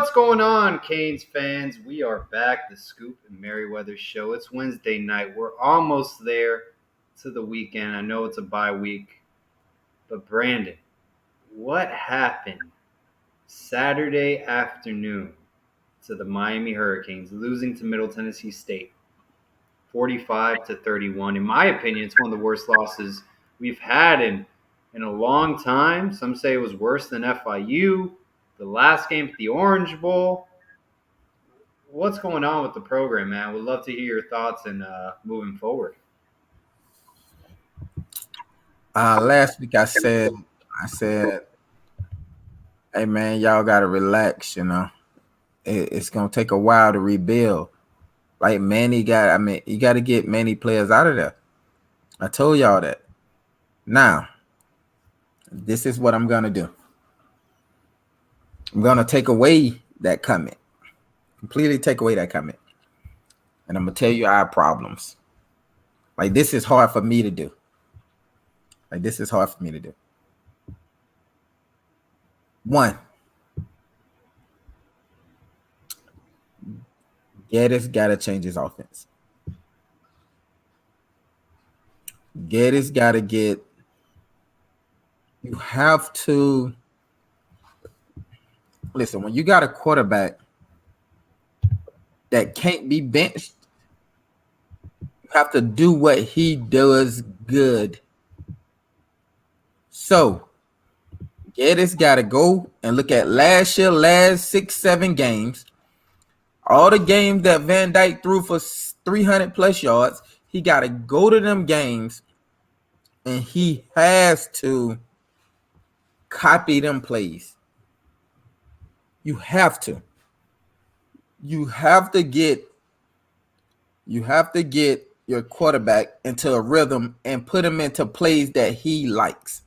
What's going on, Canes fans? We are back, the Scoop and Meriweather show. It's Wednesday night. We're almost there to the weekend. I know it's a bye week, but Brandon, what happened Saturday afternoon to the Miami Hurricanes, losing to Middle Tennessee State, 45-31? In my opinion, it's one of the worst losses we've had in a long time. Some say it was worse than FIU. The last game at the Orange Bowl. What's going on with the program, man? Would love to hear your thoughts and moving forward. Last week I said, hey man, y'all gotta relax. It's gonna take a while to rebuild. Like you got to get many players out of there. I told y'all that. Now, this is what I'm gonna do. I'm gonna take away that comment. Completely take away that comment. And I'm gonna tell you our problems. Like, this is hard for me to do. One, Geddes gotta change his offense. Geddes gotta get. You have to listen, when you got a quarterback that can't be benched, you have to do what he does good. So, Geddes got to go and look at last 6-7 games. All the games that Van Dyke threw for 300 plus yards, he got to go to them games and he has to copy them plays. You have to get your quarterback into a rhythm and put him into plays that he likes.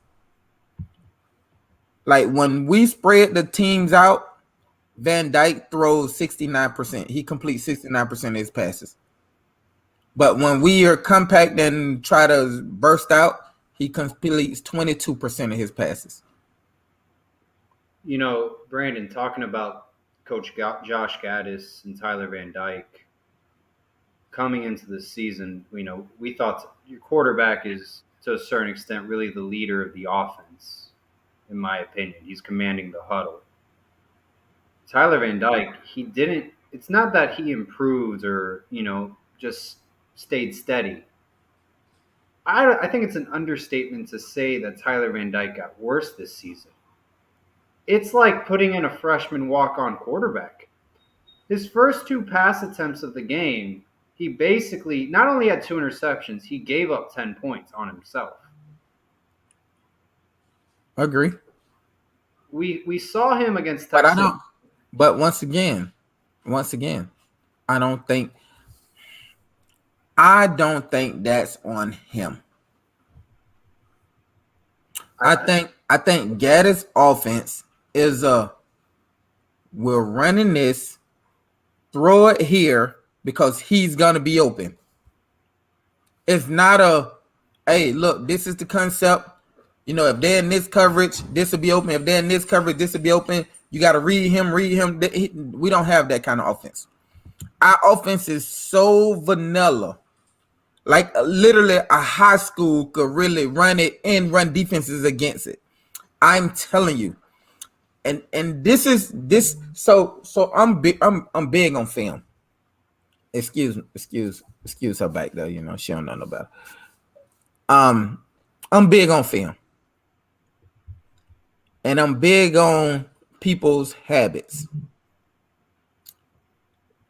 Like when we spread the teams out, Van Dyke throws 69%. He completes 69% of his passes. But when we are compact and try to burst out, he completes 22% of his passes. You know, Brandon, talking about Coach Josh Gaddis and Tyler Van Dyke coming into the season, we thought your quarterback is, to a certain extent, really the leader of the offense, in my opinion. He's commanding the huddle. Tyler Van Dyke, it's not that he improved or, just stayed steady. I think it's an understatement to say that Tyler Van Dyke got worse this season. It's like putting in a freshman walk-on quarterback. His first 2 pass attempts of the game, he basically not only had 2 interceptions, he gave up 10 points on himself. Agree. We saw him against Texas. But once again, I don't think that's on him. I think Gaddis' offense is we're running this, throw it here because he's gonna be open. It's not hey, look, this is the concept. If they're in this coverage, this will be open. If they're in this coverage, this will be open. You got to read him. We don't have that kind of offense. Our offense is so vanilla. Like literally a high school could really run it and run defenses against it. I'm telling you. And this. So I'm big on film. Excuse her back though. She don't know about it. I'm big on film. And I'm big on people's habits.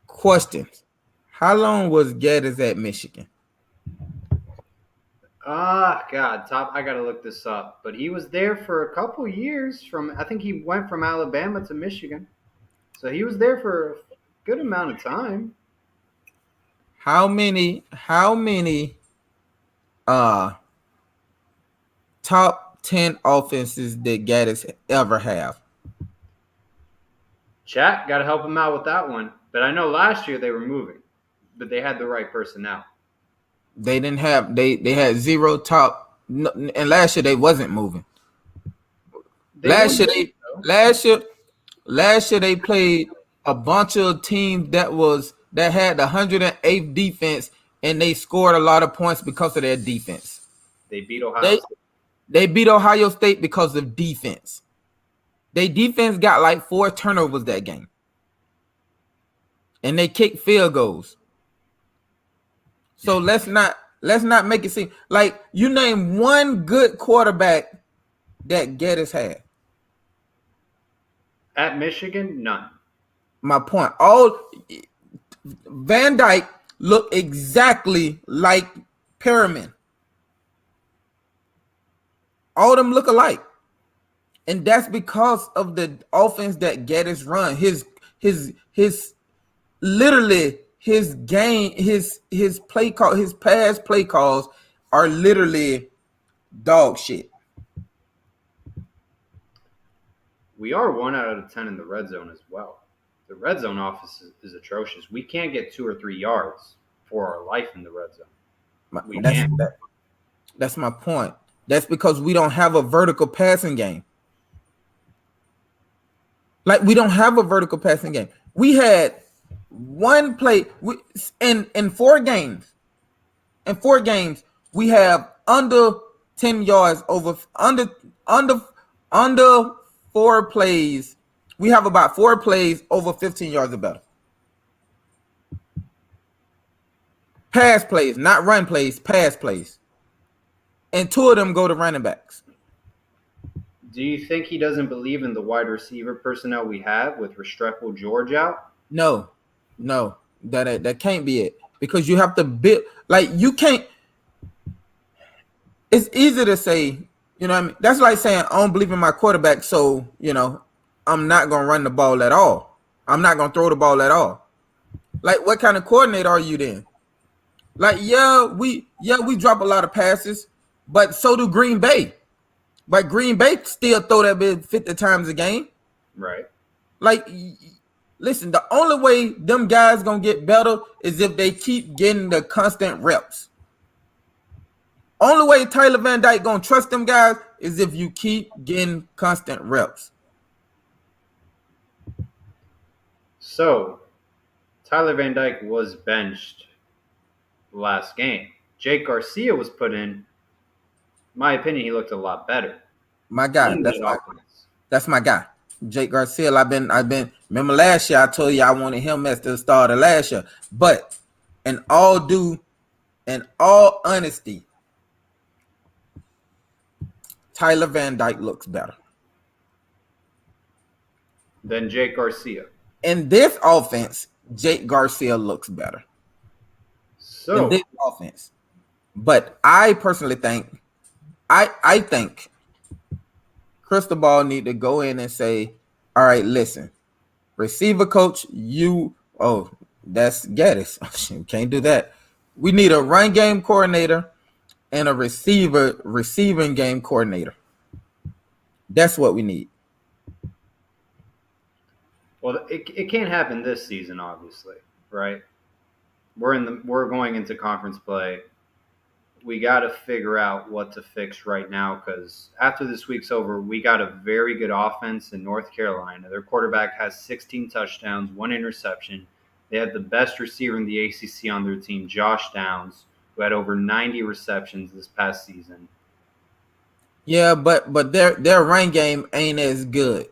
Questions. How long was Geddes at Michigan? I got to look this up. But he was there for a couple years. I think he went from Alabama to Michigan. So he was there for a good amount of time. How many top 10 offenses did Gaddis ever have? Chat, got to help him out with that one. But I know last year they were moving, but they had the right personnel. They didn't have they had 0 top, and last year they wasn't moving. Last year they played a bunch of teams that had the 108th defense, and they scored a lot of points because of their defense. They beat Ohio They State. they beat Ohio State because of defense. Their defense got like 4 turnovers that game, and they kicked field goals. So let's not make it seem like you name one good quarterback that Geddes had. At Michigan, none. My point. All Van Dyke looked exactly like Perriman. All of them look alike. And that's because of the offense that Geddes run. His literally his game, his play call, his pass play calls are literally dog shit. We are 1 out of 10 in the red zone as well. The red zone offense is atrocious. We can't get 2 or 3 yards for our life in the red zone. We can't. That's my point. That's because we don't have a vertical passing game. Like, we don't have a vertical passing game. We had one play in 4 games. In 4 games, we have under 10 yards over under 4 plays. We have about 4 plays over 15 yards or better. Pass plays, not run plays, pass plays. And 2 of them go to running backs. Do you think he doesn't believe in the wide receiver personnel we have with Restrepo George out? No, that can't be it, because you have to build, like, you can't. It's easy to say, you know what I mean? That's like saying I don't believe in my quarterback, so I'm not gonna run the ball at all. I'm not gonna throw the ball at all. Like, what kind of coordinator are you then? Like, we drop a lot of passes, but so do Green Bay. But Green Bay still throw that bit 50 times a game. Right. Like, listen, the only way them guys gonna get better is if they keep getting the constant reps. Only way Tyler Van Dyke gonna trust them guys is if you keep getting constant reps. So, Tyler Van Dyke was benched last game. Jake Garcia was put in. In my opinion, he looked a lot better. My guy, that's my guy. Jake Garcia. I've been. Remember last year I told you I wanted him as the starter last year. But in all honesty, Tyler Van Dyke looks better than Jake Garcia. In this offense, Jake Garcia looks better. So, in this offense. But I personally think, I think Cristobal need to go in and say, all right, listen, receiver coach, that's Geddes. Can't do that. We need a run game coordinator and a receiving game coordinator. That's what we need. Well, it can't happen this season, obviously, right? We're going into conference play. We got to figure out what to fix right now, because after this week's over, we got a very good offense in North Carolina. Their quarterback has 16 touchdowns, 1 interception. They have the best receiver in the ACC on their team, Josh Downs, who had over 90 receptions this past season. Yeah, but their run game ain't as good.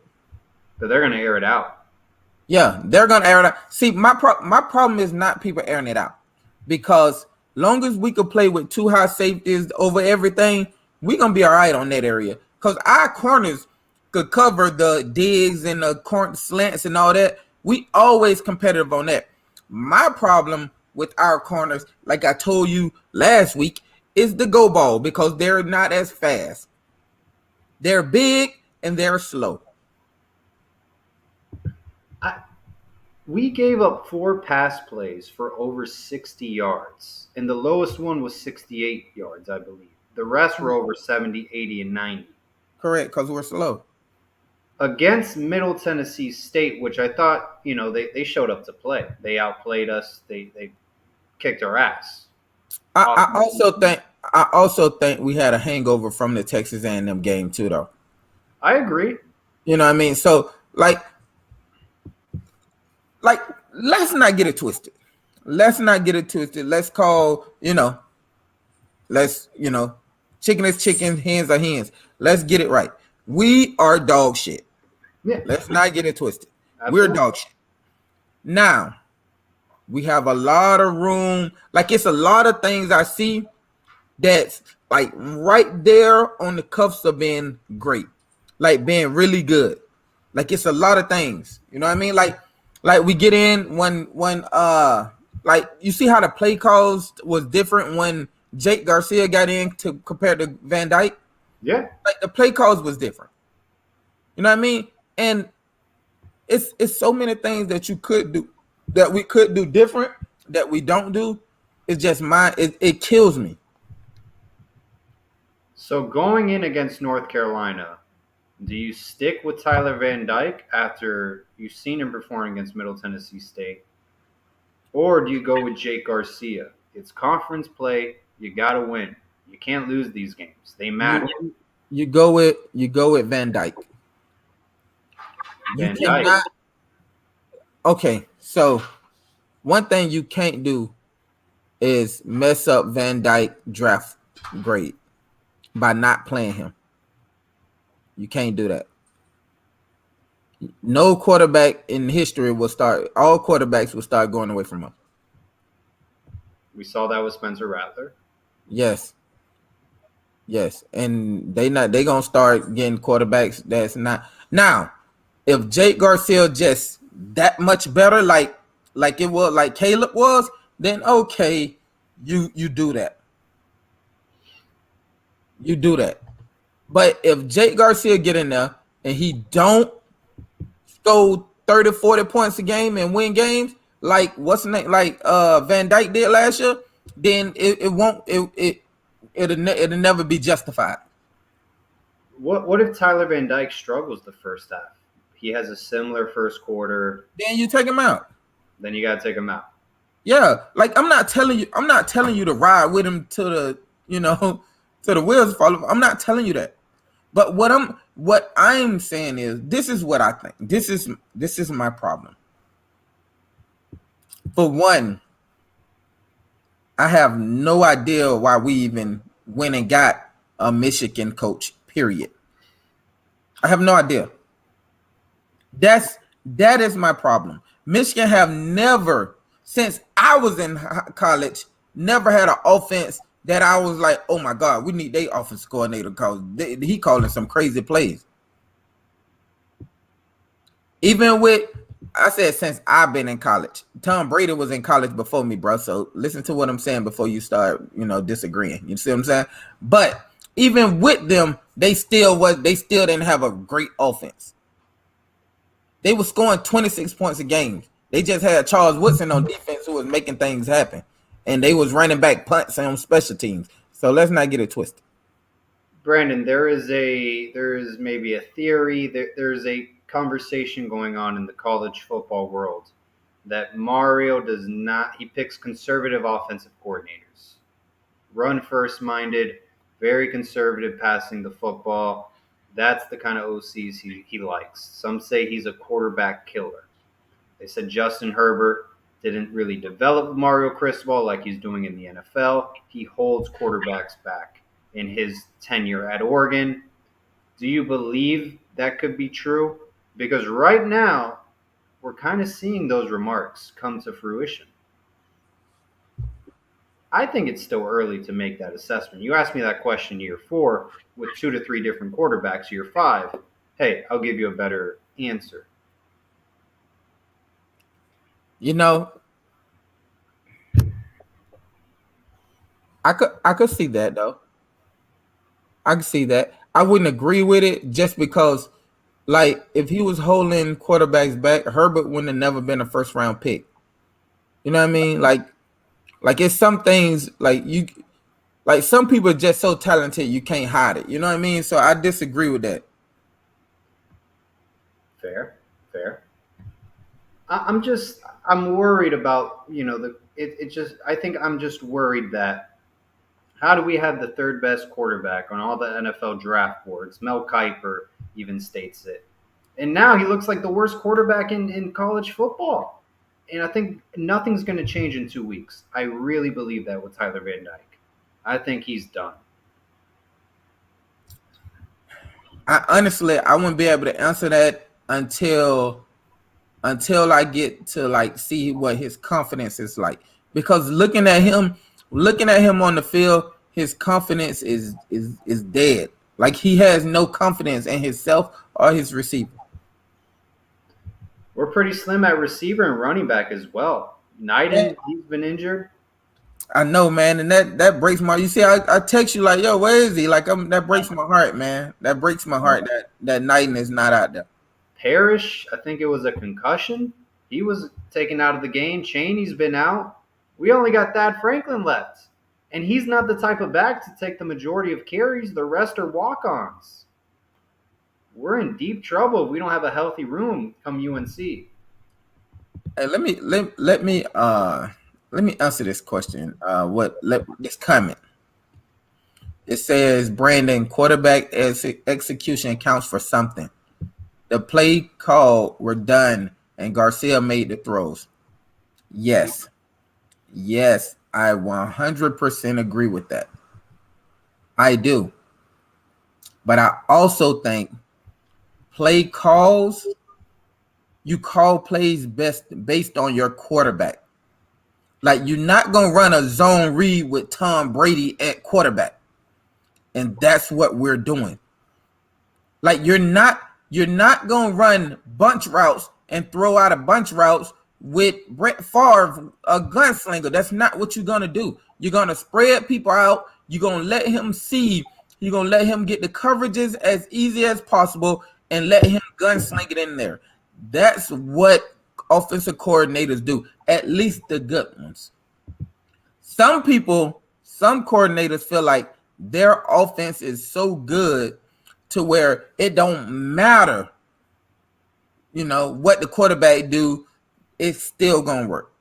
But they're going to air it out. Yeah, they're going to air it out. See, my problem is not people airing it out, because long as we could play with 2 high safeties over everything, we're going to be all right on that area. Because our corners could cover the digs and the corner slants and all that. We always competitive on that. My problem with our corners, like I told you last week, is the go ball, because they're not as fast. They're big and they're slow. We gave up 4 pass plays for over 60 yards, and the lowest one was 68 yards, I believe. The rest were over 70, 80, and 90. Correct, because we're slow. Against Middle Tennessee State, which I thought, they showed up to play. They outplayed us. They kicked our ass. I also think we had a hangover from the Texas A&M game too, though. I agree. You know what I mean? So, like, like, let's not get it twisted. Let's not get it twisted. Let's call, let's, chicken is chicken, hens are hens. Let's get it right. We are dog shit. Yeah, Let's not get it twisted. We're absolutely. dog shit. Now, we have a lot of room. Like, it's a lot of things I see that's like right there on the cuffs of being great, like being really good. Like, it's a lot of things. You know what I mean? Like we get in when like, you see how the play calls was different when Jake Garcia got in to compared to Van Dyke. Yeah. Like, the play calls was different. You know what I mean? And it's so many things that you could do that we could do different that we don't do. It's just it kills me. So going in against North Carolina, do you stick with Tyler Van Dyke after you've seen him perform against Middle Tennessee State? Or do you go with Jake Garcia? It's conference play. You got to win. You can't lose these games. They You matter. you go with Van Dyke. You Van Dyke. cannot. Okay, so one thing you can't do is mess up Van Dyke draft grade by not playing him. You can't do that. No quarterback in history will start. All quarterbacks will start going away from him. We saw that with Spencer Rattler. Yes, yes, and they gonna start getting quarterbacks that's not now. If Jake Garcia just that much better, like it was, like Caleb was, then okay, you do that. You do that. But if Jake Garcia get in there and he don't score 30, 40 points a game and win games, like what's the name, like Van Dyke did last year, then it won't it'll never be justified. What if Tyler Van Dyke struggles the first half? He has a similar first quarter. Then you take him out. Then you got to take him out. Yeah, like I'm not telling you to ride with him to the to the wheels fall off. I'm not telling you that. But what I'm saying is, this is what I think. This is my problem. For one, I have no idea why we even went and got a Michigan coach. Period. I have no idea. That is my problem. Michigan have never, since I was in college, never had an offense that I was like, oh my God, we need their offense coordinator because he calling some crazy plays. Even with, I said, since I've been in college. Tom Brady was in college before me, bro. So listen to what I'm saying before you start, disagreeing. You see what I'm saying? But even with them, they still didn't have a great offense. They were scoring 26 points a game. They just had Charles Woodson on defense who was making things happen. And they was running back punts on special teams. So let's not get it twisted. Brandon, there is maybe a theory, there's a conversation going on in the college football world that Mario does not, he picks conservative offensive coordinators. Run first minded, very conservative passing the football. That's the kind of OCs he likes. Some say he's a quarterback killer. They said Justin Herbert didn't really develop Mario Cristobal like he's doing in the NFL. He holds quarterbacks back in his tenure at Oregon. Do you believe that could be true? Because right now, we're kind of seeing those remarks come to fruition. I think it's still early to make that assessment. You asked me that question year 4 with 2 to 3 different quarterbacks. Year 5, hey, I'll give you a better answer. I could see that though. I could see that. I wouldn't agree with it just because, like, if he was holding quarterbacks back, Herbert wouldn't have never been a first round pick. You know what I mean? Like it's some things like some people are just so talented you can't hide it. You know what I mean? So I disagree with that. Fair, fair. I'm worried about I think I'm just worried that how do we have the third best quarterback on all the NFL draft boards? Mel Kiper even states it, and now he looks like the worst quarterback in college football. And I think nothing's going to change in 2 weeks. I really believe that with Tyler Van Dyke. I think he's done. I wouldn't be able to answer that until I get to like see what his confidence is like. Because looking at him on the field, his confidence is dead. Like he has no confidence in himself or his receiver. We're pretty slim at receiver and running back as well. Knighton, he's been injured. I know, man, and that breaks my. You see, I text you like, yo, where is he? Like, that breaks my heart, man. That breaks my heart that Knighton is not out there. Parrish, I think it was a concussion. He was taken out of the game. Chaney's been out. We only got Thad Franklin left. And he's not the type of back to take the majority of carries. The rest are walk-ons. We're in deep trouble if we don't have a healthy room come UNC. Hey, let me answer this question. This comment. It says Brandon, quarterback execution counts for something. The play call were done and Garcia made the throws. Yes, I 100% agree with that. I do. But I also think play calls, you call plays based on your quarterback. Like, you're not going to run a zone read with Tom Brady at quarterback. And that's what we're doing. Like, you're not going to run bunch routes and throw out a bunch routes with Brett Favre, a gunslinger. That's not what you're going to do. You're going to spread people out. You're going to let him see. You're going to let him get the coverages as easy as possible and let him gunsling it in there. That's what offensive coordinators do, at least the good ones. Some coordinators feel like their offense is so good to where it don't matter, what the quarterback do, it's still going to work.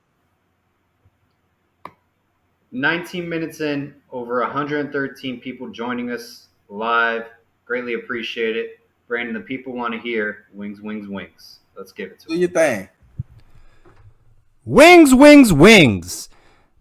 19 minutes in, over 113 people joining us live. Greatly appreciate it. Brandon, the people want to hear wings, wings, wings. Let's give it to them. Do your thing. Wings, wings, wings.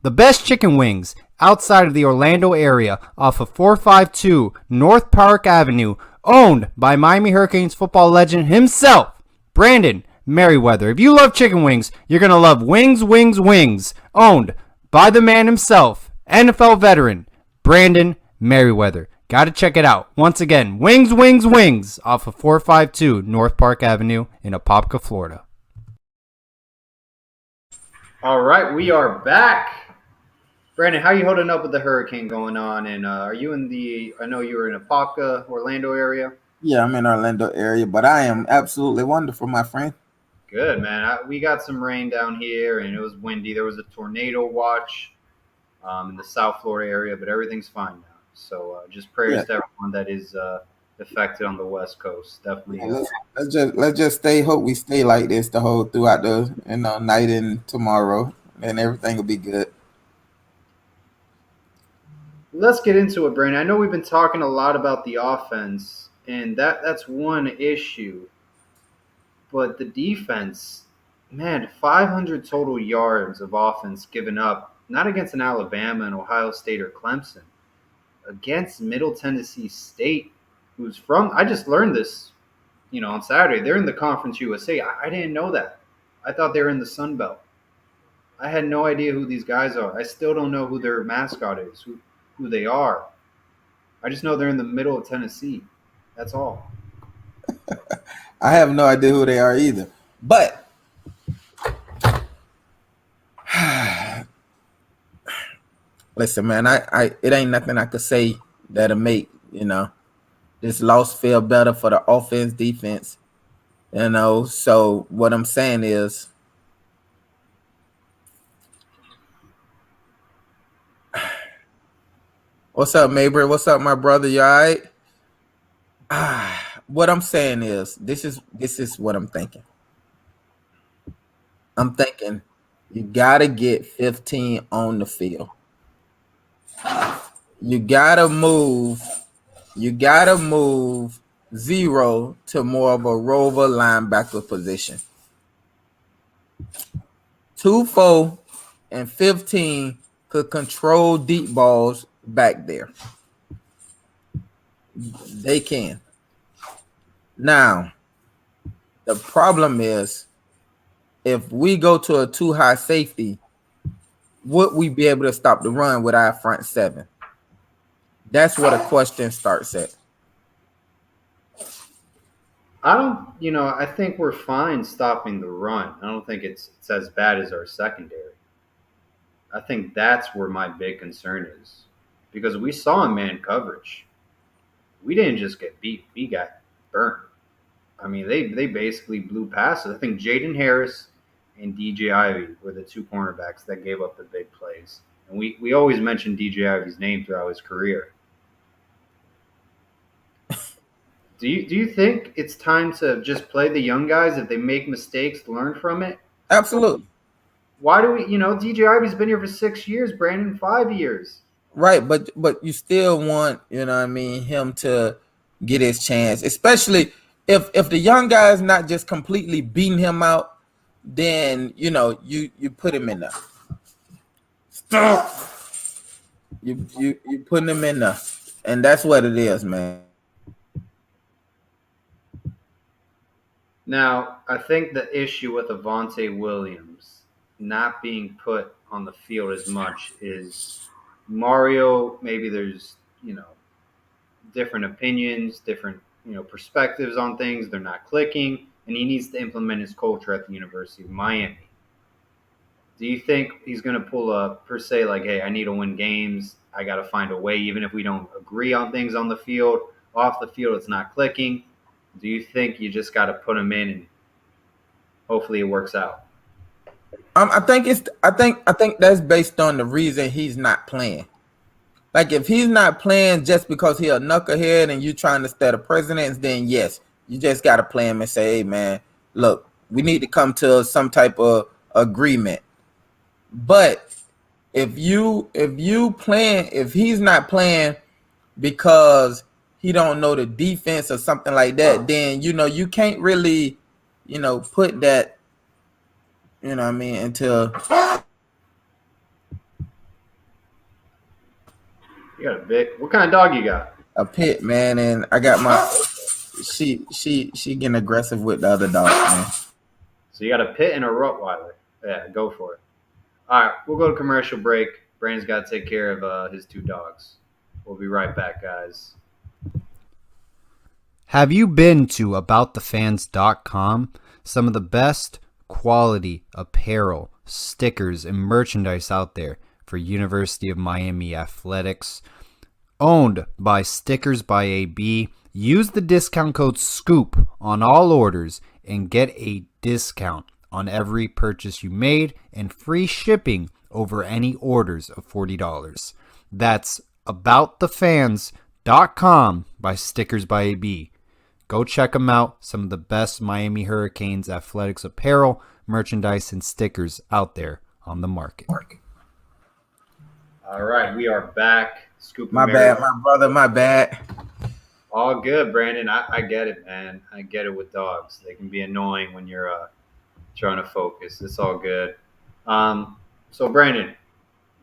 The best chicken wings outside of the Orlando area off of 452 North Park Avenue, owned by Miami Hurricanes football legend himself, Brandon Meriweather. If you love chicken wings, you're going to love Wings, Wings, Wings, owned by the man himself, NFL veteran, Brandon Meriweather. Got to check it out. Once again, Wings, Wings, Wings off of 452 North Park Avenue in Apopka, Florida. All right, we are back. Brandon, how are you holding up with the hurricane going on? And are you I know you were in Apopka, Orlando area? Yeah, I'm in Orlando area, but I am absolutely wonderful, my friend. Good, man. We got some rain down here, and it was windy. There was a tornado watch in the South Florida area, but everything's fine now. So just prayers to everyone that is affected on the West Coast. Definitely. Let's just hope we stay like this throughout the night and tomorrow, and everything will be good. Let's get into it, Brandon. I know we've been talking a lot about the offense, and that's one issue. But the defense, man, 500 total yards of offense given up, not against an Alabama and Ohio State or Clemson, against Middle Tennessee State, who's from, I just learned this, on Saturday. They're in the Conference USA. I didn't know that. I thought they were in the Sun Belt. I had no idea who these guys are. I still don't know who their mascot is, who they are. I just know they're in the middle of Tennessee. That's all. I have no idea who they are either. But listen, man, I it ain't nothing I could say that'll make, this loss feel better for the offense, defense. So what I'm saying is what's up, Mabry? What's up, my brother? You all right? What I'm saying is this is what I'm thinking. I'm thinking you gotta get 15 on the field. You gotta move 0 to more of a rover linebacker position. 2, 4, and 15 could control deep balls back there. They can. Now, the problem is if we go to a too high safety, would we be able to stop the run with our front seven? That's where the question starts at. I think we're fine stopping the run. I don't think it's as bad as our secondary. I think that's where my big concern is because we saw in man coverage. We didn't just get beat; we got burned. I mean, they basically blew past us. I think Jaden Harris and DJ Ivy were the two cornerbacks that gave up the big plays. And we always mention DJ Ivy's name throughout his career. Do you think it's time to just play the young guys if they make mistakes, learn from it? Absolutely. Why do we? DJ Ivy's been here for 6 years, Brandon, 5 years. Right, but you still want, him to get his chance, especially if the young guy is not just completely beating him out, then you put him in there. Stop. You putting him in there, and that's what it is, man. Now, I think the issue with Avonte Williams not being put on the field as much is Mario. Maybe there's different opinions, different perspectives on things. They're not clicking, and he needs to implement his culture at the University of Miami. Do you think he's going to pull a per se like, hey, I need to win games. I got to find a way, even if we don't agree on things on the field, off the field, it's not clicking. Do you think you just got to put him in and hopefully it works out? I think that's based on the reason he's not playing. Like if he's not playing just because he's a knucklehead and you trying to set a precedence, then yes, you just got to play him and say, hey man, look, we need to come to some type of agreement. But if he's not playing because he don't know the defense or something like that, then you can't really put that until You got a big. What kind of dog you got? a pit, man, and I got my she getting aggressive with the other dog, man. So you got a pit and a Rottweiler. Yeah, go for it. All right, we'll go to commercial break. Brandon's got to take care of his two dogs. We'll be right back, guys. Have you been to aboutthefans.com? Some of the best quality apparel, stickers, and merchandise out there for University of Miami athletics. Owned by Stickers by AB. Use the discount code SCOOP on all orders and get a discount on every purchase you made and free shipping over any orders of $40. That's aboutthefans.com by Stickers by AB. Go check them out. Some of the best Miami Hurricanes athletics apparel, merchandise, and stickers out there on the market. All right, we are back. Scoop. My bad, my brother, my bad. All good, Brandon. I get it, man. I get it with dogs. They can be annoying when you're trying to focus. It's all good. So, Brandon,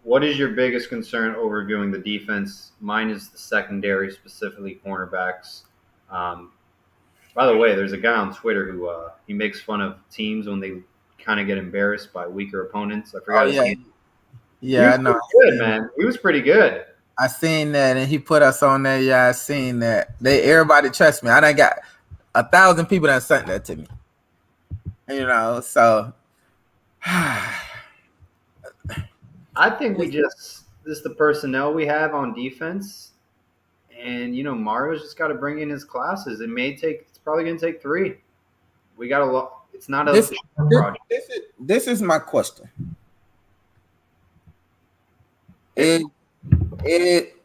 what is your biggest concern overviewing the defense? Mine is the secondary, specifically cornerbacks. By the way, there's a guy on Twitter who he makes fun of teams when they kind of get embarrassed by weaker opponents. I forgot his name. Yeah, I know. Good, man. He was pretty good. I seen that, and he put us on there. Yeah, I seen that. Everybody trust me. I done got 1,000 people that sent that to me. So I think this is the personnel we have on defense, and Mario's just got to bring in his classes. It's probably going to take 3. We got a lot. It's not a project. This is my question. It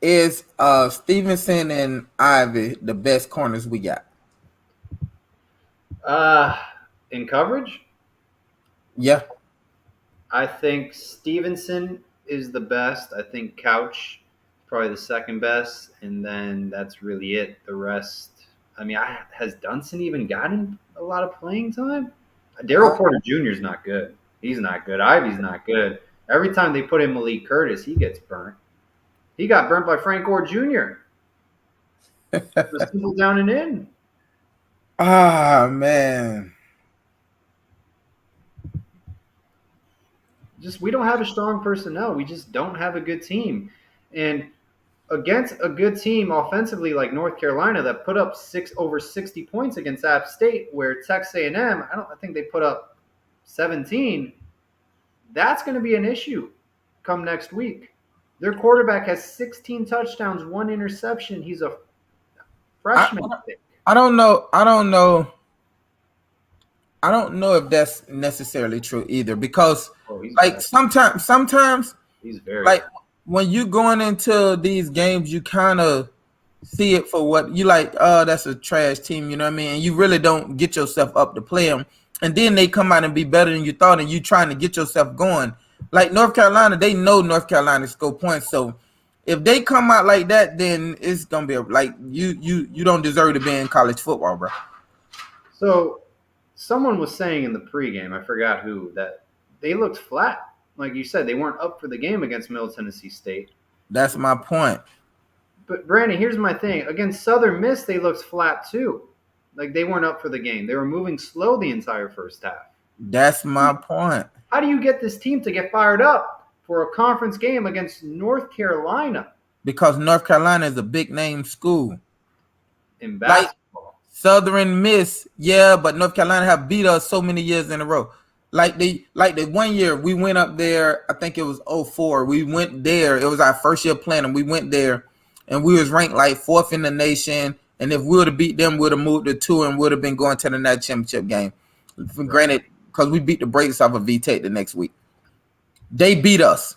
is Stevenson and Ivy the best corners we got? In coverage? Yeah. I think Stevenson is the best. I think Couch probably the second best, and then that's really it. The rest, has Dunson even gotten a lot of playing time? Daryl Porter Jr. is not good. He's not good. Ivy's not good. Every time they put in Malik Curtis, he gets burnt. He got burnt by Frank Gore Jr. The simple down and in. Ah, man. Just we don't have a strong personnel. We just don't have a good team. And against a good team offensively like North Carolina that put up over 60 points against App State, where Texas A&M, I think they put up 17. That's going to be an issue come next week. Their quarterback has 16 touchdowns, 1 interception. He's a freshman. I don't know. I don't know if that's necessarily true either, because like sometimes he's very like when you going into these games, you kind of see it for what you like. Oh, that's a trash team, you know what I mean? And you really don't get yourself up to play them, and then they come out and be better than you thought, and you trying to get yourself going. Like North Carolina, they know North Carolina score points, so if they come out like that, then it's gonna be like you don't deserve to be in college football, bro. So someone was saying in the pregame, I forgot who, that they looked flat. Like you said, they weren't up for the game against Middle Tennessee State. That's my point. But Brandon, here's my thing. Against Southern Miss, they looked flat too. Like they weren't up for the game. They were moving slow the entire first half. That's my point. How do you get this team to get fired up for a conference game against North Carolina? Because North Carolina is a big name school. In basketball. Like Southern Miss, yeah, but North Carolina have beat us so many years in a row. Like the 1 year we went up there, I think it was 2004. We went there. It was our first year playing them. We went there and we was ranked like 4th in the nation. And if we would have beat them, we would have moved to 2 and would have been going to the national championship game. Granted, because we beat the brakes off of V-Tech the next week. They beat us.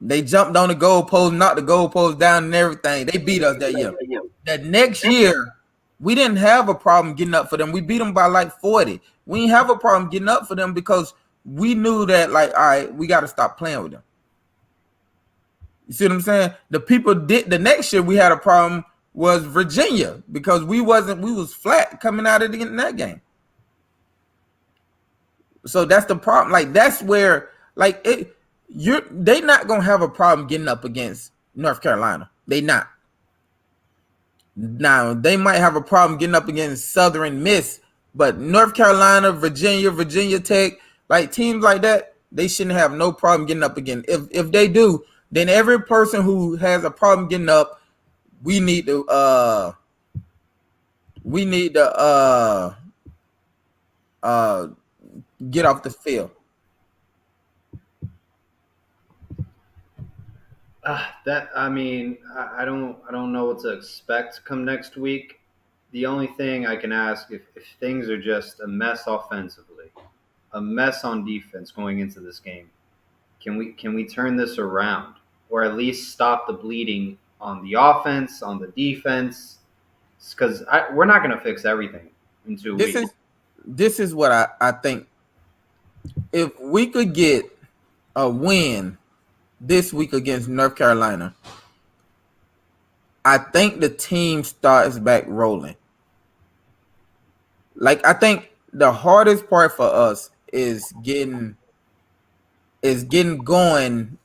They jumped on the goalpost, knocked the goalpost down and everything. They beat us that year. That next year, we didn't have a problem getting up for them. We beat them by like 40. We didn't have a problem getting up for them because we knew that, like, all right, we got to stop playing with them. You see what I'm saying? The people did the next year we had a problem was Virginia, because we was flat coming out of in that game. So that's the problem. Like that's where like they not gonna have a problem getting up against North Carolina. They not. Now they might have a problem getting up against Southern Miss, but North Carolina, Virginia Tech, like teams like that, they shouldn't have no problem getting up again. If they do, then every person who has a problem getting up, we need to get off the field. I don't know what to expect come next week. The only thing I can ask, if things are just a mess offensively, a mess on defense going into this game, can we turn this around, or at least stop the bleeding on the offense, on the defense? Because we're not going to fix everything in 2 weeks. This is what I think. If we could get a win this week against North Carolina, I think the team starts back rolling. Like I think the hardest part for us is getting going,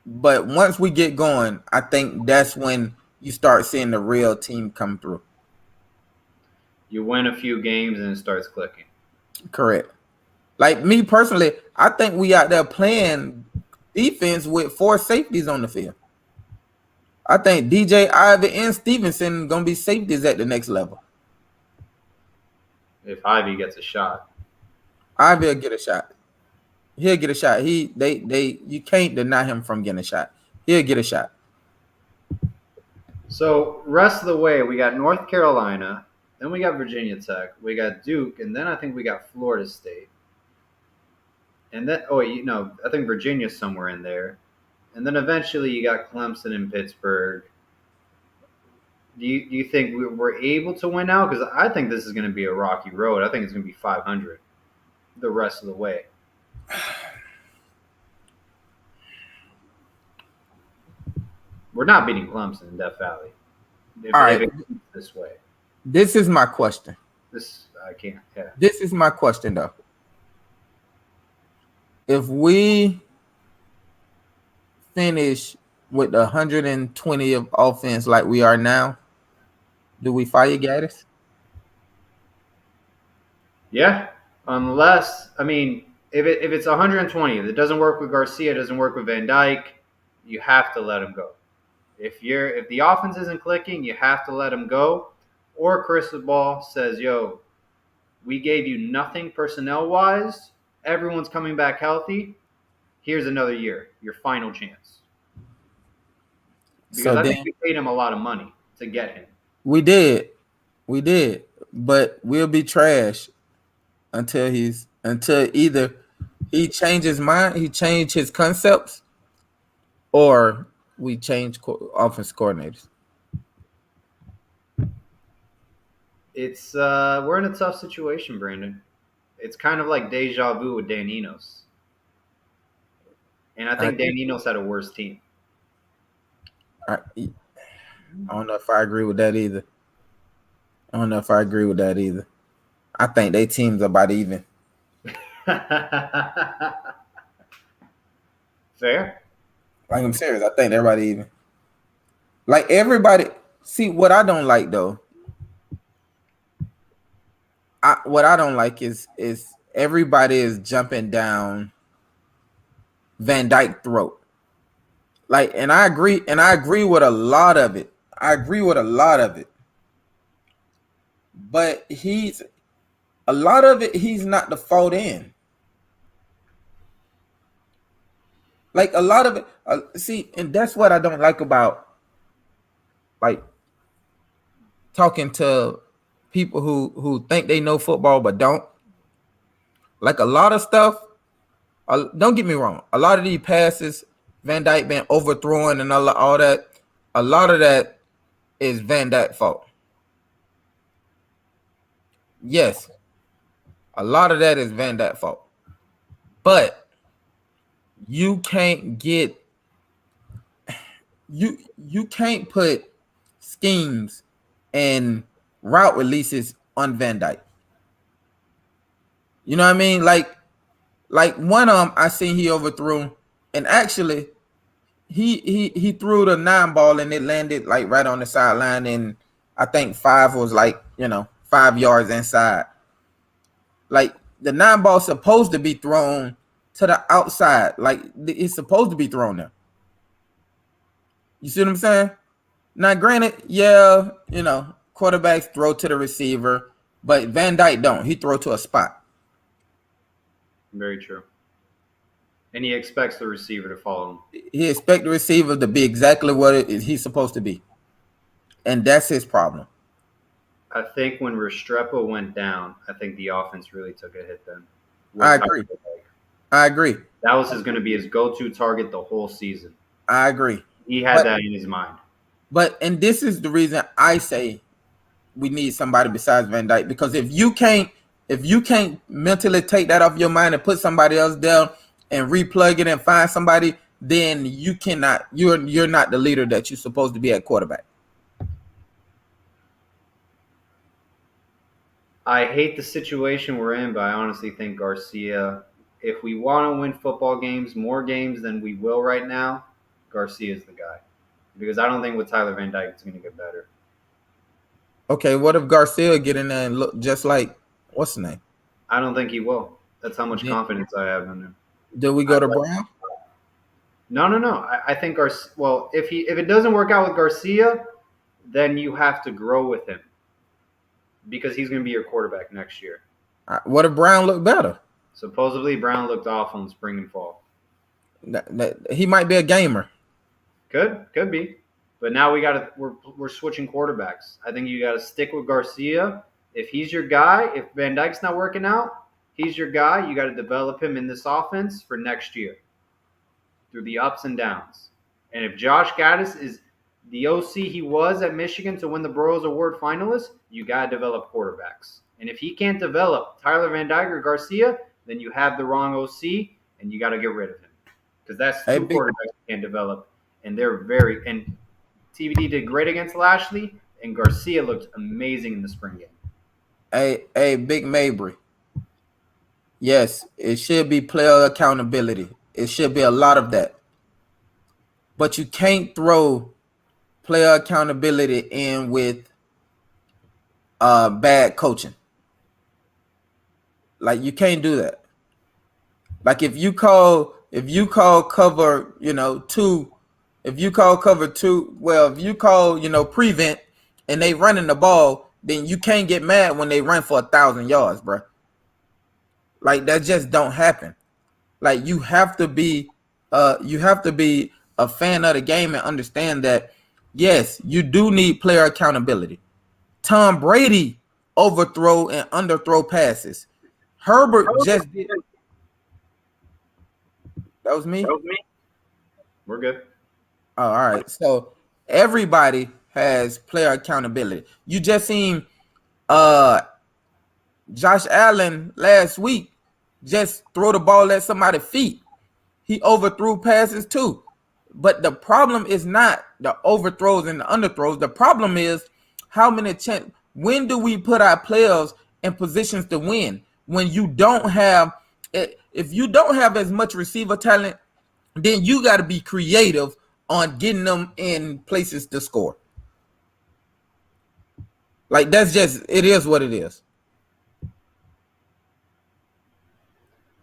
but once we get going, I think that's when you start seeing the real team come through. You win a few games and it starts clicking. Correct. Like me personally, I think we out there playing defense with 4 safeties on the field. I think DJ, Ivy, and Stevenson gonna be safeties at the next level. If Ivy gets a shot, Ivy will get a shot. He'll get a shot. You can't deny him from getting a shot. He'll get a shot. So rest of the way, we got North Carolina, then we got Virginia Tech, we got Duke, and then I think we got Florida State. And then, I think Virginia's somewhere in there. And then eventually you got Clemson and Pittsburgh. Do you think we're able to win out? Because I think this is going to be a rocky road. I think it's going to be 500 the rest of the way. We're not beating Clemson in Death Valley. All right. This way. This is my question. I can't. Yeah. This is my question, though. if we finish with 120 of offense like we are now, do we fire Gaddis? Yeah, unless I mean, if it's 120, if it doesn't work with Garcia, it doesn't work with Van Dyke, you have to let him go. If the offense isn't clicking, you have to let him go. Or Cristobal says, "Yo, we gave you nothing personnel wise. Everyone's coming back healthy. Here's another year, your final chance." Because So I think then we paid him a lot of money to get him. we did, but we'll be trash until either he changed his mind, he changed his concepts, or we change offense coordinators. It's we're in a tough situation, Brandon. It's kind of like deja vu with Dan Enos. And I I, think Dan Enos had a worse team. I, I don't know if I agree with that either. I think they teams about even. Fair? Like I'm serious. I think everybody even. Like everybody. See what I don't like though. What I don't like is everybody is jumping down Van Dyke throat. Like, and I agree with a lot of it. But a lot of it he's not the fault in. Like a lot of it, see, and that's what I don't like about like talking to people who think they know football but don't. Like a lot of stuff. Don't get me wrong. A lot of these passes, Van Dyke been overthrowing and all that. A lot of that is Van Dyke's fault. Yes, a lot of that is Van Dyke's fault. But you can't get you can't put schemes and route releases on Van Dyke. You know what I mean? Like one of them I seen he overthrew, and actually he threw the 9 ball and it landed like right on the sideline, and I think 5 was like 5 yards inside. Like the 9 ball supposed to be thrown to the outside, like it's supposed to be thrown there. You see what I'm saying? Now, granted, yeah, quarterbacks throw to the receiver, but Van Dyke don't. He throw to a spot. Very true. And he expects the receiver to follow him. He expect the receiver to be exactly what he's supposed to be, and that's his problem. I think when Restrepo went down, I think the offense really took a hit then. I agree. That was going to be his go-to target the whole season. I agree. He had that in his mind. And this is the reason I say we need somebody besides Van Dyke, because if you can't mentally take that off your mind and put somebody else down and replug it and find somebody, then you cannot. You're not the leader that you're supposed to be at quarterback. I hate the situation we're in, but I honestly think Garcia, if we want to win football games, more games than we will right now, Garcia is the guy. Because I don't think with Tyler Van Dyke it's going to get better. Okay, what if Garcia get in there and look just like, what's the name? I don't think he will. That's how much confidence I have in him. Do we go to Brown? No. I think Garcia. Well, if it doesn't work out with Garcia, then you have to grow with him because he's going to be your quarterback next year. What if Brown looked better? Supposedly, Brown looked awful in spring and fall. He might be a gamer. Could be, but now we're switching quarterbacks. I think you got to stick with Garcia. If he's your guy, if Van Dyke's not working out, he's your guy. You got to develop him in this offense for next year through the ups and downs. And if Josh Gaddis is the OC he was at Michigan to win the Burroughs Award finalist, you got to develop quarterbacks. And if he can't develop Tyler Van Dyke or Garcia, then you have the wrong OC, and you got to get rid of him because that's two quarterbacks you can't develop. And and TBD did great against Lashley, and Garcia looked amazing in the spring game. Hey, Big Mabry. Yes, it should be player accountability. It should be a lot of that. But you can't throw player accountability in with bad coaching. Like you can't do that. Like if you call cover, two, if you call cover two, well, if you call, prevent and they running the ball, then you can't get mad when they run for 1,000 yards, bro. Like that just don't happen. Like you have to be a fan of the game and understand that yes, you do need player accountability. Tom Brady overthrow and underthrow passes. Herbert just did. That was me. We're good. Oh, all right. So everybody has player accountability. You just seen uh Josh Allen last week just throw the ball at somebody's feet. He overthrew passes too. But the problem is not the overthrows and the underthrows. The problem is how many when do we put our players in positions to win? When you don't have if you don't have as much receiver talent, then you got to be creative on getting them in places to score. Like that's just it is what it is.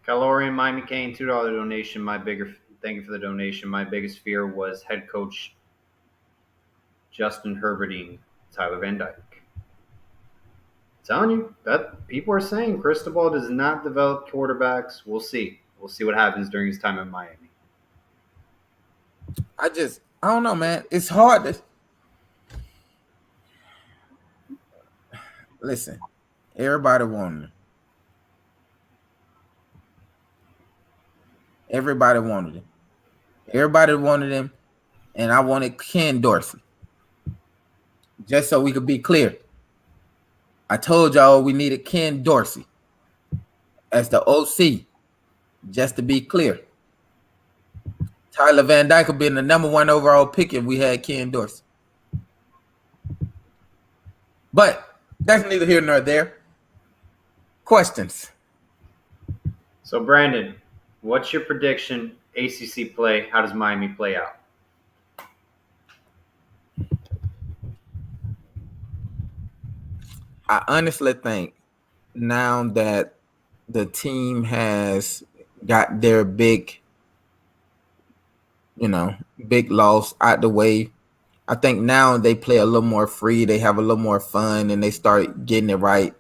Calorian Miami Kane, $2 donation. Thank you for the donation. My biggest fear was head coach Justin Herberting, Tyler Van Dyke. Telling you that people are saying Cristobal does not develop quarterbacks. We'll see. We'll see what happens during his time in Miami. I don't know, man. It's hard to listen. Everybody wanted him. Everybody wanted him. Everybody wanted him, and I wanted Ken Dorsey. Just so we could be clear, I told y'all we needed Ken Dorsey as the OC. Just to be clear, Tyler Van Dyke would be the number 1 overall pick if we had Ken Dorsey. But that's neither here nor there. Questions? So, Brandon, what's your prediction? ACC play? How does Miami play out? I honestly think now that the team has got their big loss out the way, I think now they play a little more free. They have a little more fun and they start getting it right.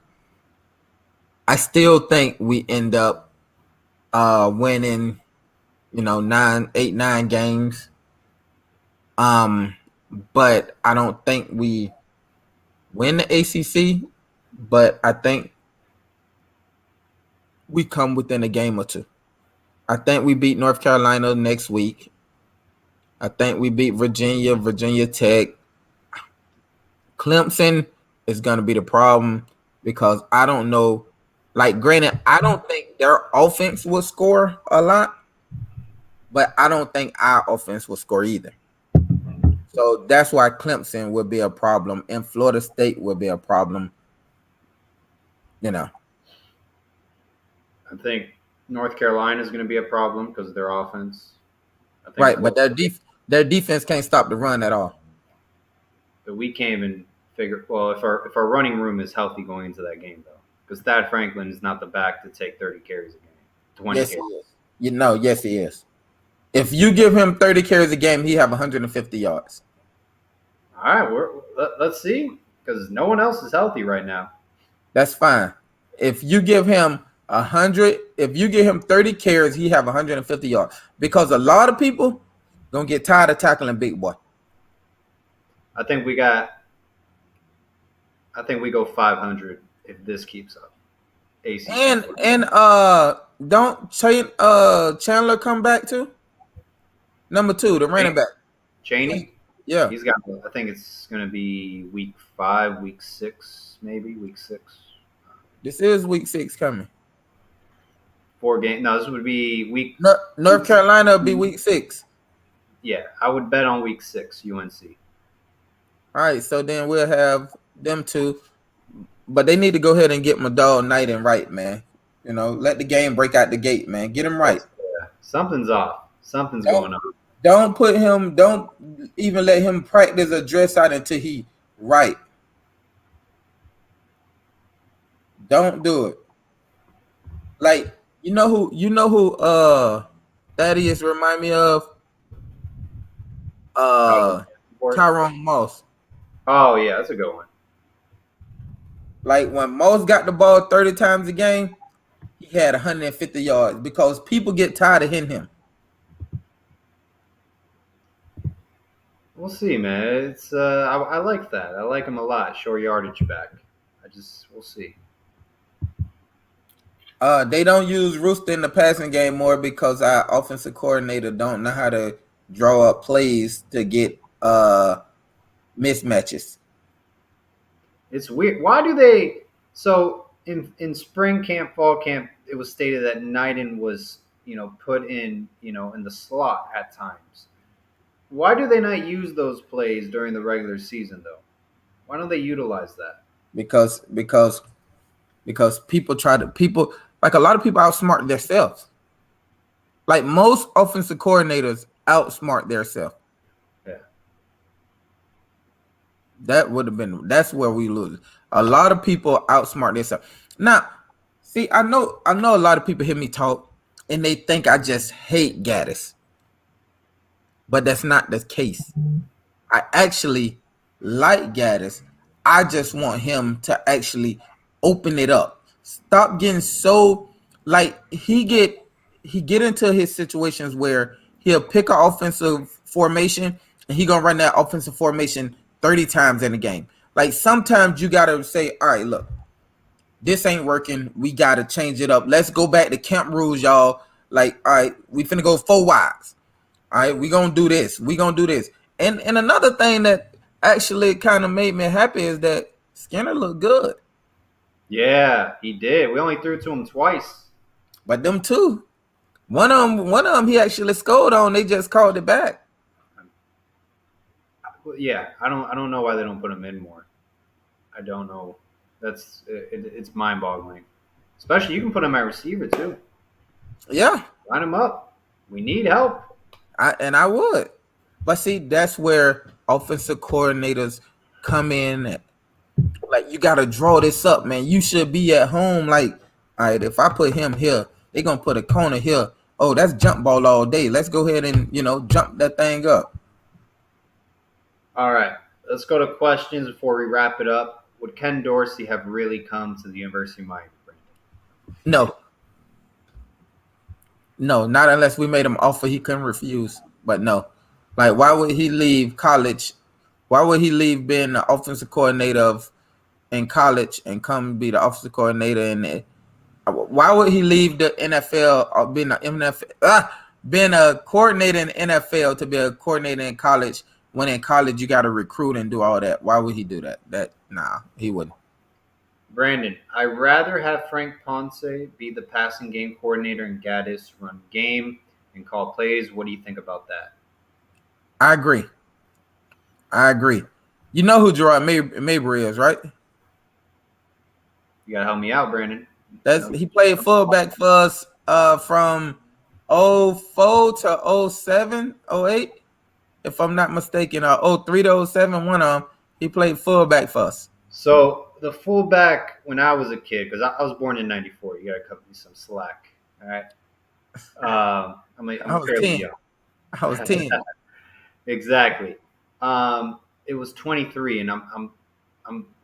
I still think we end up winning, 9 games. But I don't think we win the ACC, but I think we come within a game or two. I think we beat North Carolina next week. I think we beat Virginia Tech. Clemson is going to be the problem because I don't know. Like, granted, I don't think their offense will score a lot, but I don't think our offense will score either. So that's why Clemson will be a problem and Florida State will be a problem. I think North Carolina is going to be a problem because of their offense. Right, but their defense can't stop the run at all. But we can't even figure. Well, if our running room is healthy going into that game, though, because Thad Franklin is not the back to take 30 carries a game, 20 Yes, carries. he is. Yes, he is. If you give him 30 carries a game, he have 150 yards. All right, let's see, because no one else is healthy right now. That's fine. If you give him 30 carries, he have 150 yards. Because a lot of people gonna get tired of tackling big boy. I think we go 500 if this keeps up. ACC. And don't Chandler come back too? Number 2, the running back. Chaney? Yeah. He's got, I think it's going to be week 5, week 6, maybe week 6. This is week 6 coming. 4 games. No, this would be week. North Carolina will be week 6. Yeah, I would bet on week 6, UNC. All right, so then we'll have them 2. But they need to go ahead and get my dog Knight and right, man. Let the game break out the gate, man. Get him right. Something's off. Something's Don't going on. don't put him. Don't even let him practice a dress out until he right. Don't do it. Like who Thaddeus remind me of? Oh, Tyrone Moss. oh yeah, that's a good one. Like when Moss got the ball 30 times a game, he had 150 yards because people get tired of hitting him. We'll see, man. It's I like that. I like him a lot. Short yardage back. We'll see. They don't use Rooster in the passing game more because our offensive coordinator don't know how to draw up plays to get mismatches. It's weird. Why do they? So in spring camp, fall camp, it was stated that Knighton was put in the slot at times. Why do they not use those plays during the regular season though? Why don't they utilize that? Because people like a lot of people outsmart themselves. Like most offensive coordinators outsmart themselves. Yeah. That's where we lose. A lot of people outsmart themselves. Now, see, I know a lot of people hear me talk and they think I just hate Gaddis. But that's not the case. I actually like Gaddis. I just want him to actually open it up. Stop getting so like he get into his situations where he'll pick an offensive formation and he gonna run that offensive formation 30 times in a game. Like sometimes you gotta say, all right, look, this ain't working. We gotta change it up. Let's go back to camp rules, y'all. Like, all right, we finna go 4 wides. All right, we gonna do this. We gonna do this. And another thing that actually kind of made me happy is that Skinner looked good. Yeah, he did. We only threw to him twice. But them two, one of them, he actually scored on. They just called it back. Yeah, I don't know why they don't put him in more. I don't know. It's mind boggling. Especially you can put him at receiver too. Yeah, Line him up. We need help. I would. But see, that's where offensive coordinators come in. Like you gotta draw this up, man. You should be at home. Like, all right, if I put him here, they're gonna put a corner here. Oh, that's jump ball all day. Let's go ahead and jump that thing up. All right, let's go to questions before we wrap it up. Would Ken Dorsey have really come to the University of Miami? No, not unless we made him offer he couldn't refuse. But no, like why would he leave college? Why would he leave being the offensive coordinator in college and come be the offensive coordinator in it? Why would he leave the NFL or being a coordinator in the NFL to be a coordinator in college when in college you got to recruit and do all that? Why would he do that? Nah, he wouldn't. Brandon, I'd rather have Frank Ponce be the passing game coordinator and Gaddis run game and call plays. What do you think about that? I agree. You know who Gerard Mabry is, right? You gotta help me out, Brandon. He played fullback for us from 04 to 07, 08, if I'm not mistaken, or 03 to 07, one of them. He played fullback for us. So the fullback when I was a kid, because I was born in '94, you gotta cut me some slack. All right. I'm fairly 10. young. I was 10. Exactly. It was 23, and I'm.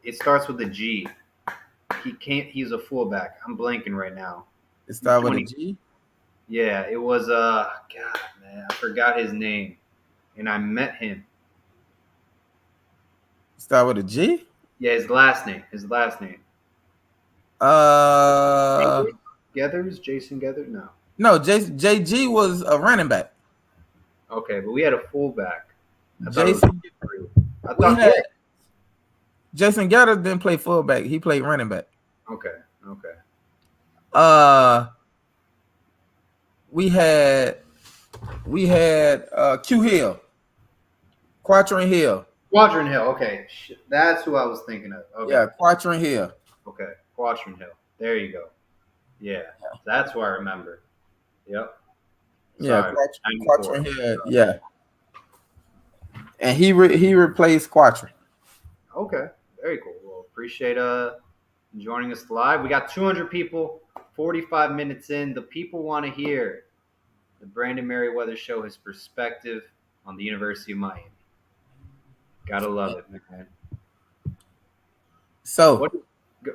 It starts with a G. He's a fullback. I'm blanking right now. It started with a G? Yeah, it was God, man, I forgot his name, and I met him. It started with a G? Yeah, his last name. Gethers, Jason Gethers. No, JG was a running back. Okay, but we had a fullback. Jason Gaddis didn't play fullback. He played running back. Okay. We had Q Hill. Quatrain Hill. Okay. That's who I was thinking of. Okay. Yeah, Quatrain Hill. Okay, Quatrain Hill. There you go. Yeah, that's what I remember. Yep. Yeah, Sorry, Quattro 94. here. Yeah, and he replaced Quattro. Okay, very cool. Well, appreciate joining us live. We got 200 people, 45 minutes in. The people want to hear the Brandon Meriweather show, his perspective on the University of Miami. Gotta love it, man. So What? Go,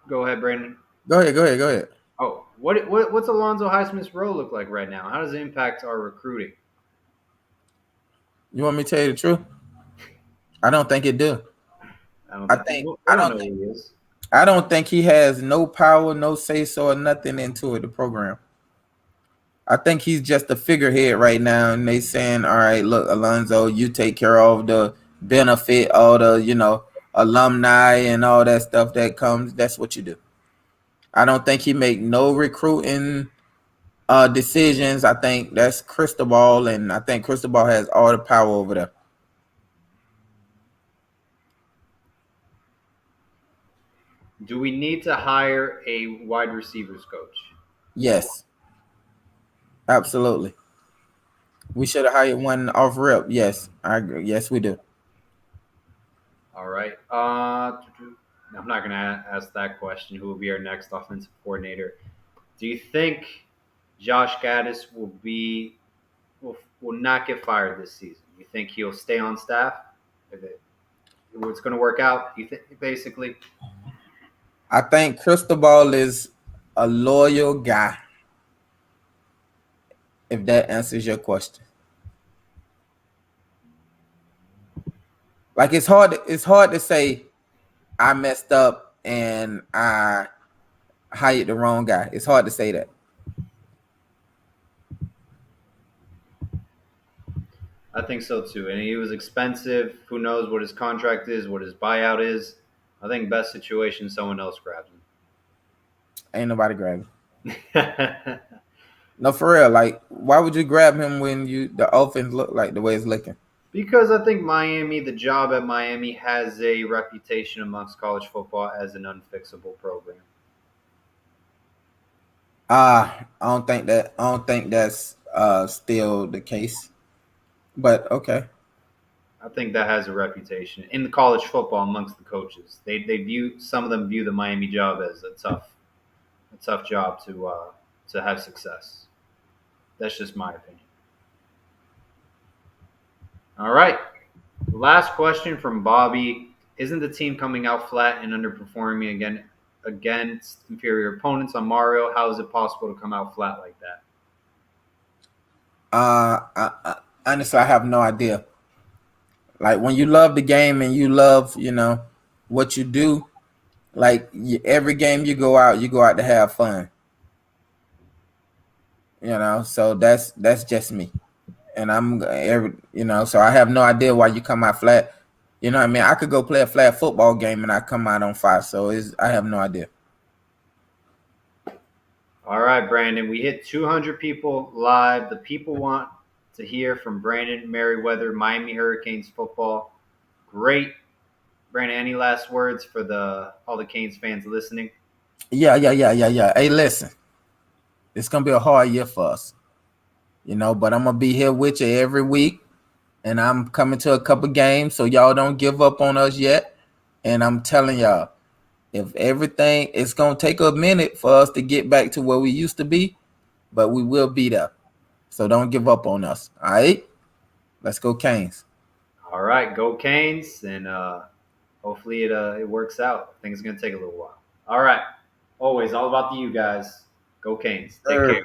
go ahead, Brandon. go ahead. Oh, what's Alonzo Highsmith's role look like right now? How does it impact our recruiting? You want me to tell you the truth? I don't think it do. I don't I think think we don't know think who he is. I don't think he has no power, no say so, or nothing into it. The program. I think he's just a figurehead right now, and they saying, "All right, look, Alonzo, you take care of the benefit, all the alumni and all that stuff that comes. That's what you do." I don't think he make no recruiting decisions. I think that's Cristobal, and I think Cristobal has all the power over there. Do we need to hire a wide receivers coach? Yes, absolutely. We should have hired one off rip. Yes, I agree. Yes, we do. All right. I'm not going to ask that question. Who will be our next offensive coordinator? Do you think Josh Gaddis will not get fired this season? You think he'll stay on staff? If it's going to work out, you think basically? I think Cristobal is a loyal guy. If that answers your question, like it's hard to say I messed up and I hired the wrong guy. It's hard to say that. I think so too. And he was expensive. Who knows what his contract is, what his buyout is? I think best situation, someone else grabs Ain't nobody grabbing. him. No, for real. Like, why would you grab him when the offense look like the way it's looking? Because I think the job at Miami has a reputation amongst college football as an unfixable program. I don't think that's still the case. But okay. I think that has a reputation in the college football amongst the coaches. Some of them view the Miami job as a tough job to have success. That's just my opinion. All right. Last question from Bobby. Isn't the team coming out flat and underperforming again against inferior opponents on Mario? How is it possible to come out flat like that? Honestly, I have no idea. Like when you love the game and you love, what you do. Like every game you go out to have fun. So that's just me, and so I have no idea why you come out flat. You know what I mean? I could go play a flat football game and I come out on fire. So I have no idea. All right, Brandon. We hit 200 people live. The people want to hear from Brandon Meriweather, Miami Hurricanes football. Great, Brandon. Any last words for all the Canes fans listening? Yeah. Hey, listen, it's gonna be a hard year for us, but I'm gonna be here with you every week, and I'm coming to a couple games, so y'all don't give up on us yet. And I'm telling y'all, if everything, it's gonna take a minute for us to get back to where we used to be, but we will be there. So don't give up on us. All right, let's go Canes. All right, go Canes, and hopefully it works out. I think it's gonna take a little while. All right, always all about the you guys. Go Canes. Take care.